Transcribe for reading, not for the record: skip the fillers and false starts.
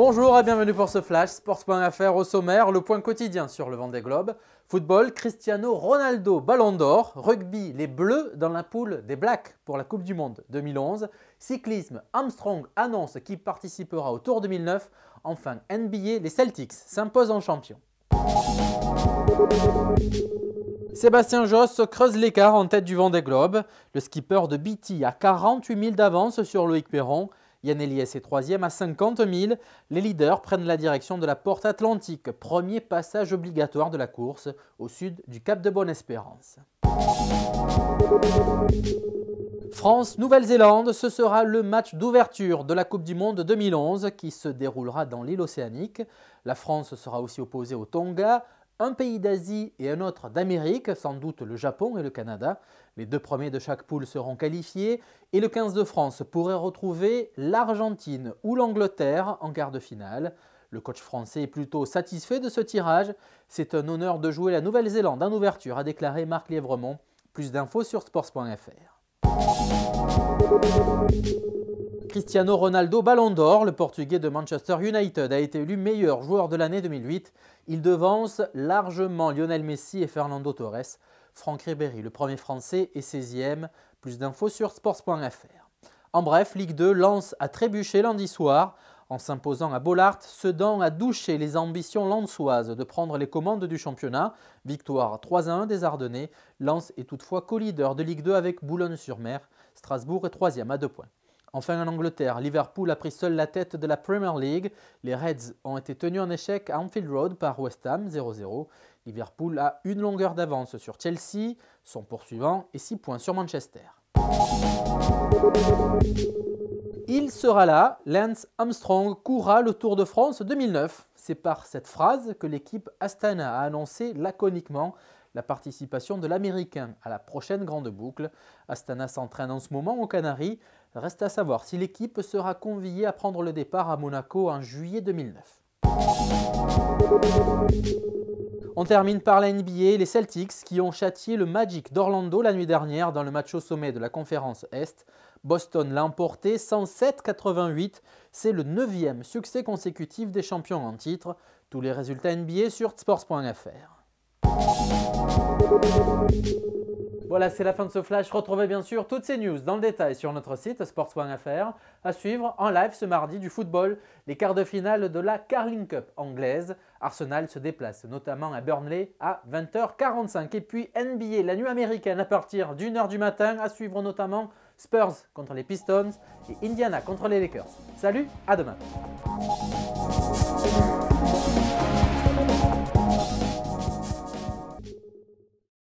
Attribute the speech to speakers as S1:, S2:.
S1: Bonjour et bienvenue pour ce flash, Sports.fr au sommaire, le point quotidien sur le Vendée Globe. Football, Cristiano Ronaldo, Ballon d'Or. Rugby, les Bleus dans la poule des Blacks pour la Coupe du Monde 2011. Cyclisme, Armstrong annonce qui participera au Tour 2009. Enfin, NBA, les Celtics s'imposent en champion. Sébastien Josse creuse l'écart en tête du Vendée Globe. Le skipper de BT a 48 000 d'avance sur Loïc Perron. Yann Eliès est troisième à 50 000. Les leaders prennent la direction de la Porte Atlantique, premier passage obligatoire de la course au sud du Cap de Bonne-Espérance. France-Nouvelle-Zélande, ce sera le match d'ouverture de la Coupe du Monde 2011 qui se déroulera dans l'île océanique. La France sera aussi opposée au Tonga, un pays d'Asie et un autre d'Amérique, sans doute le Japon et le Canada. Les deux premiers de chaque poule seront qualifiés et le 15 de France pourrait retrouver l'Argentine ou l'Angleterre en quart de finale. Le coach français est plutôt satisfait de ce tirage. C'est un honneur de jouer la Nouvelle-Zélande en ouverture, a déclaré Marc Lièvremont. Plus d'infos sur sports.fr. Cristiano Ronaldo, Ballon d'Or, le Portugais de Manchester United, a été élu meilleur joueur de l'année 2008. Il devance largement Lionel Messi et Fernando Torres. Franck Ribéry, le premier français, est 16e. Plus d'infos sur sports.fr. En bref, Ligue 2, Lens a trébuché lundi soir. En s'imposant à Bollaert, Sedan a douché les ambitions lensoises de prendre les commandes du championnat. Victoire 3-1 des Ardennais. Lens est toutefois co-leader de Ligue 2 avec Boulogne-sur-Mer. Strasbourg est 3e à 2 points. Enfin en Angleterre, Liverpool a pris seul la tête de la Premier League. Les Reds ont été tenus en échec à Anfield Road par West Ham 0-0. Liverpool a une longueur d'avance sur Chelsea, son poursuivant, et 6 points sur Manchester. Il sera là, Lance Armstrong courra le Tour de France 2009. C'est par cette phrase que l'équipe Astana a annoncé laconiquement la participation de l'Américain à la prochaine grande boucle. Astana s'entraîne en ce moment aux Canaries. Reste à savoir si l'équipe sera conviée à prendre le départ à Monaco en juillet 2009. On termine par la NBA, les Celtics qui ont châtié le Magic d'Orlando la nuit dernière dans le match au sommet de la conférence Est. Boston l'a emporté 107-88, c'est le 9e succès consécutif des champions en titre. Tous les résultats NBA sur sports.fr. Voilà, c'est la fin de ce flash. Retrouvez bien sûr toutes ces news dans le détail sur notre site sports.fr. À suivre en live ce mardi du football, les quarts de finale de la Carling Cup anglaise. Arsenal se déplace notamment à Burnley à 20h45. Et puis NBA, la nuit américaine à partir d'1h du matin. À suivre notamment Spurs contre les Pistons et Indiana contre les Lakers. Salut, à demain.